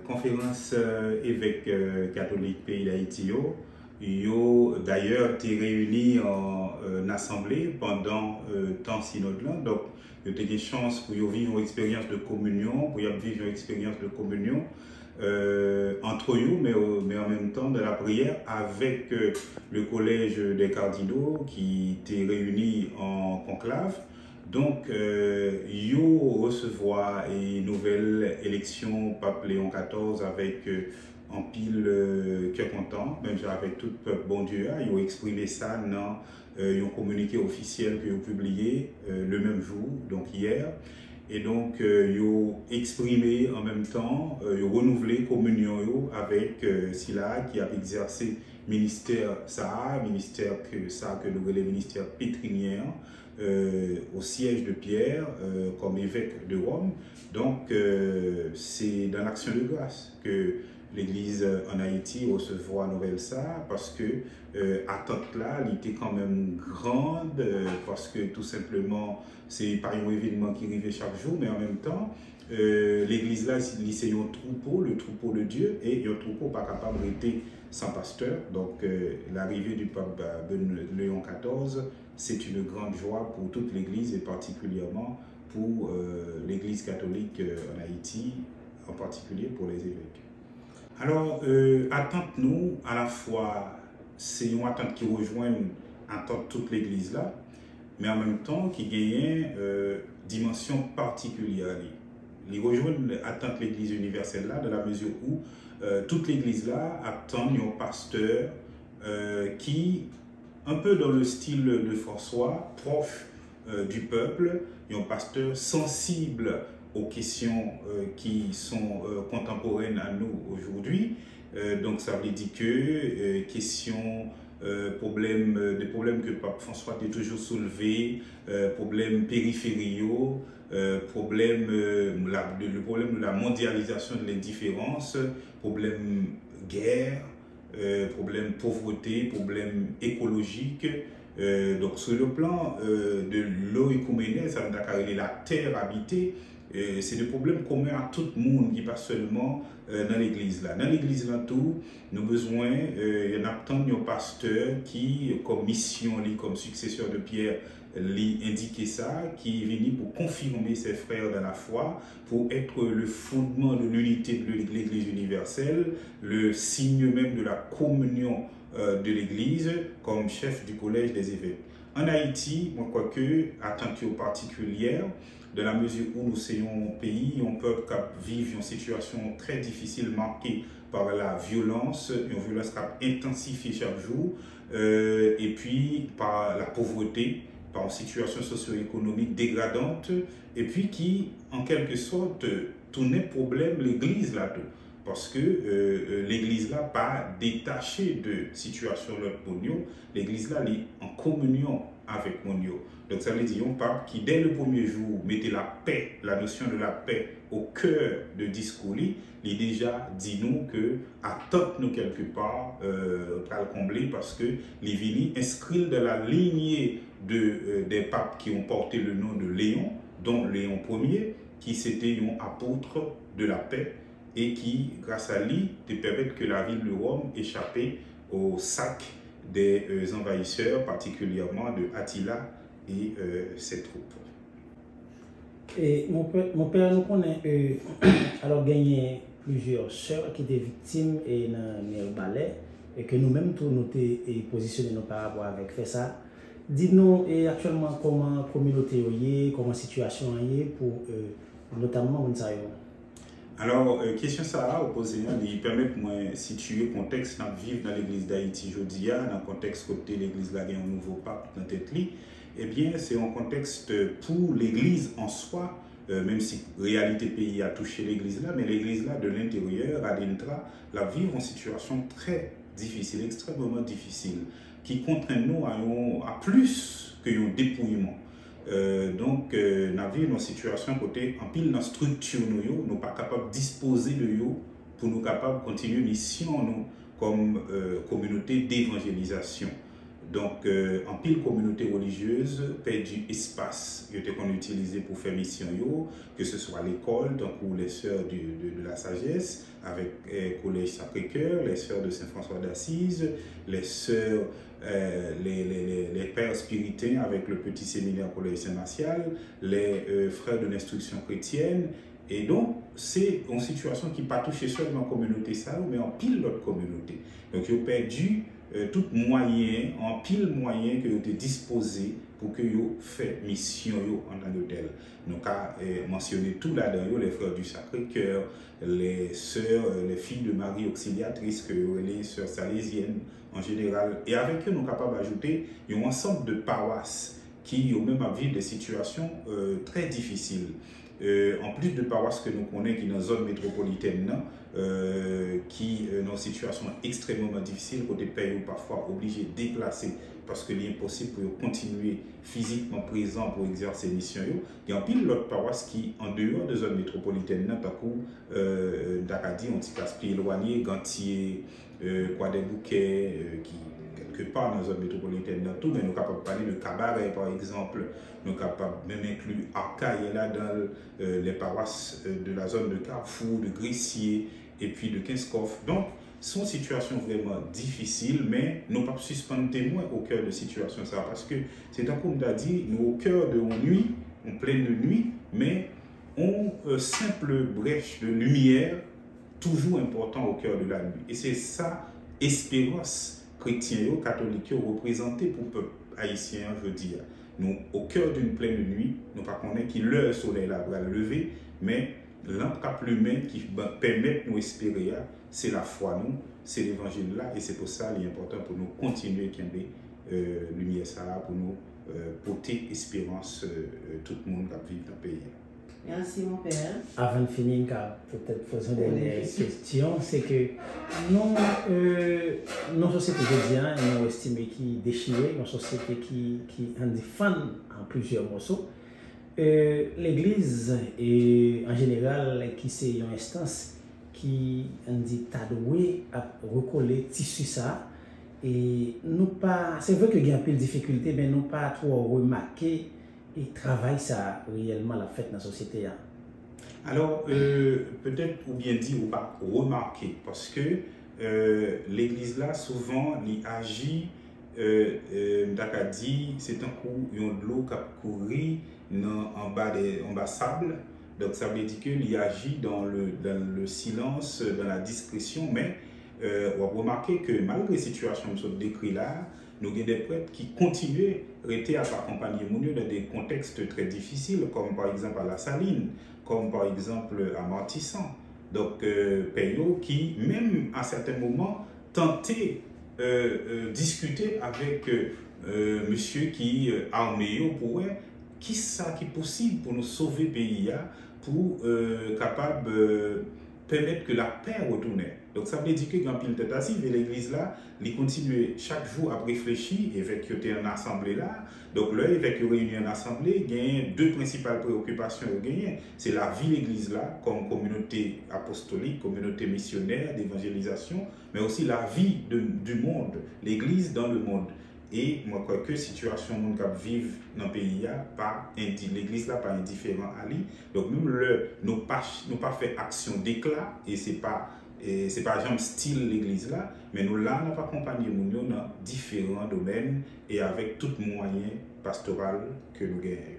Conférence évêque catholique pays d'Haïti, yo d'ailleurs été réunis en assemblée pendant temps synode là. Donc il y a des chances pour vivre une expérience de communion, pour vivre une expérience de communion entre eux, mais en même temps de la prière avec le collège des cardinaux qui était réuni en conclave. Donc, yo recevoir une nouvelle élection pape Léon XIV avec en pile cœur content, même avec tout le peuple bon Dieu, ils ont exprimé ça dans un communiqué officiel qu'ils ont publié le même jour, donc hier. Et donc, ils ont exprimé en même temps, ils ont renouvelé communion avec Silla qui a exercé ministère ministère que nous appelons le ministère pétrinière au siège de Pierre comme évêque de Rome. Donc, c'est dans l'action de grâce que l'Église en Haïti recevra nouvelle ça, parce que attente là, elle était quand même grande, parce que tout simplement, c'est pas un événement qui arrivait chaque jour, mais en même temps, l'Église là, c'est un troupeau, le troupeau de Dieu, et un troupeau pas capable d'être sans pasteur. Donc, l'arrivée du pape Léon XIV, c'est une grande joie pour toute l'Église et particulièrement pour l'Église catholique en Haïti, en particulier pour les évêques. Alors, attente-nous, à la fois, c'est une attente qui rejoint attente toute l'Église là, mais en même temps qui gagne dimension particulière. Il rejoint attente l'Église universelle là, dans la mesure où toute l'Église là attend un pasteur qui, un peu dans le style de François, proche du peuple, un pasteur sensible aux questions qui sont contemporaines à nous aujourd'hui. Donc ça veut dire que questions, des problèmes que le pape François a toujours soulevés, problèmes périphériaux, le problème de la mondialisation de l'indifférence, problème guerre, problème pauvreté, problème écologique. Donc sur le plan de l'oïcoménie, ça veut dire la terre habitée. C'est des problèmes communs à tout le monde, qui pas seulement dans l'église là. Dans l'église là tout, nous avons besoin, il y a tant de pasteurs qui, comme mission, comme successeur de Pierre, lui indiquer ça, qui est venu pour confirmer ses frères dans la foi, pour être le fondement de l'unité de l'église universelle, le signe même de la communion de l'église, comme chef du collège des évêques. En Haïti, moi, quoique, attention particulière, dans la mesure où nous sommes un pays, un peuple qui vit une situation très difficile marquée par la violence, une violence qui a intensifié chaque jour, et puis par la pauvreté, par une situation socio-économique dégradante, et puis qui, en quelque sorte, tournait problème l'église là-dedans. Parce que l'église là pas détachée de situation de notre monio, l'église là est en communion avec monio. Donc ça veut dire un pape qui dès le premier jour mettait la paix, la notion de la paix au cœur de discours, il déjà dit nous que attente-nous quelque part à le combler, parce que les vini inscrits dans la lignée des papes qui ont porté le nom de Léon, dont Léon Ier, qui c'était un apôtre de la paix, et qui, grâce à lui, te permettent que la ville de Rome échappait au sac des envahisseurs, particulièrement de Attila et ses troupes. Et mon père nous connaît, alors gagné plusieurs sœurs qui étaient victimes et dans le balai, et que nous-mêmes tous nous positionnés par rapport avec fait ça. Dites-nous actuellement comment la communauté est, comment la situation est pour notamment Mounsayo. Alors, question ça opposée, il permet de moi situer le contexte dans vivre dans l'église d'Haïti aujourd'hui, dans le contexte côté l'église là, il y a un nouveau pape dans tête li. Eh bien, c'est un contexte pour l'église en soi, même si la réalité pays a touché l'église là, mais l'église là de l'intérieur, à l'intra, la vivre en situation très difficile, extrêmement difficile, qui contraint nous à plus qu'un dépouillement. Donc, nous avons une situation côté en pile dans la structure, nous ne sommes pas capables de disposer de yo pour nous capables de continuer mission nous comme communauté d'évangélisation. Donc, en pile communauté religieuse, perdu espace qu'on utilisé pour faire mission, que ce soit l'école, donc ou les sœurs de la sagesse, avec Collège Sacré-Cœur, les sœurs de Saint-François d'Assise, les sœurs, les pères spiritains avec le petit séminaire Collège Saint-Martial, les frères de l'instruction chrétienne. Et donc, c'est une situation qui pas touché seulement la communauté ça, mais en pile l'autre communauté. Donc, ils ont perdu tout moyen, en pile moyen que vous avez disposé pour que vous fassiez mission en tant que tel. Nous avons mentionné tout là-dedans, les frères du Sacré-Cœur, les sœurs, les filles de Marie Auxiliatrice, que les sœurs salésiennes en général. Et avec eux, nous sommes capables d'ajouter un ensemble de paroisses qui ont même à vivre des situations très difficiles. En plus de paroisses que nous connaissons qui sont dans la zone métropolitaine, qui sont dans une situation extrêmement difficile, où des pays parfois obligés de déplacer parce qu'il est impossible pour continuer physiquement présent pour exercer ces missions. Il y a un pile d'autres paroisses qui, en dehors de la zone métropolitaine, d'Acadie, on dit Casse-Pied éloigné, Gantier, Croix des Bouquets, qui quelque part dans la zone métropolitaine, mais nous sommes capables de parler de Cabaret par exemple, nous sommes capables même inclure Arcaille là dans les paroisses de la zone de Carrefour, de Grissier et puis de Kinskov. Donc, sont situations vraiment difficiles, mais nous ne pouvons pas suspendre témoins au cœur de situations ça parce que c'est un comme on a dit, nous au cœur de nuit, en pleine nuit, mais on simple brèche de lumière toujours important au cœur de la nuit. Et c'est ça, espérance chrétien, catholique, représenté pour le peuple haïtien, je veux dire. Nous, au cœur d'une pleine nuit, nous ne connaissons pas qui le soleil là va lever, mais l'encap humain qui permet de nous espérer, c'est la foi, nous, c'est l'évangile là, et c'est pour ça qu'il est important pour nous continuer à lumière ça pour nous porter espérance tout le monde qui vit dans le pays. Merci mon père. Avant de finir, peut-être faisons des questions, c'est que nous, nos sociétés de nous estimons qui déchirent, nos sociétés qui en défendent en plusieurs morceaux. L'Église et en général qui c'est une instance qui dit doué à recoller tissu ça et nous pas c'est vrai que il y a un peu de difficulté mais nous pas trop remarquer et travail ça réellement la fête dans la société. Alors peut-être ou bien dit ou pas remarquer parce que l'Église là souvent il agit d'Acadie c'est un coup de l'eau qui a couru en bas sable. Donc ça veut dire qu'il agit dans le silence, dans la discrétion, mais on va remarquer que malgré la situation que je décris là, nous avons des prêtres qui continuent à accompagner les gens dans des contextes très difficiles, comme par exemple à La Saline, comme par exemple à Martissan. Donc, Payot qui, même à certains moments, tentait discuter avec monsieur qui armé pour qui ça qui est possible pour nous sauver le pays pour capable permettre que la paix retourne. Donc ça veut dire que quand il est assis et l'église là, il continue chaque jour à réfléchir avec en assemblée là. Donc là avec une réunion en assemblée, il y a deux principales préoccupations c'est la vie de l'église là comme communauté apostolique, communauté missionnaire d'évangélisation, mais aussi la vie du monde, l'église dans le monde. Et moi, je crois que la situation qui vivent dans le pays, l'église n'est pas indifférente à lui. Donc, même nous pas fait action d'éclat, et ce n'est pas genre style l'église là, mais nous là, nous accompagné dans différents domaines et avec tout moyen pastoral que nous gagnons.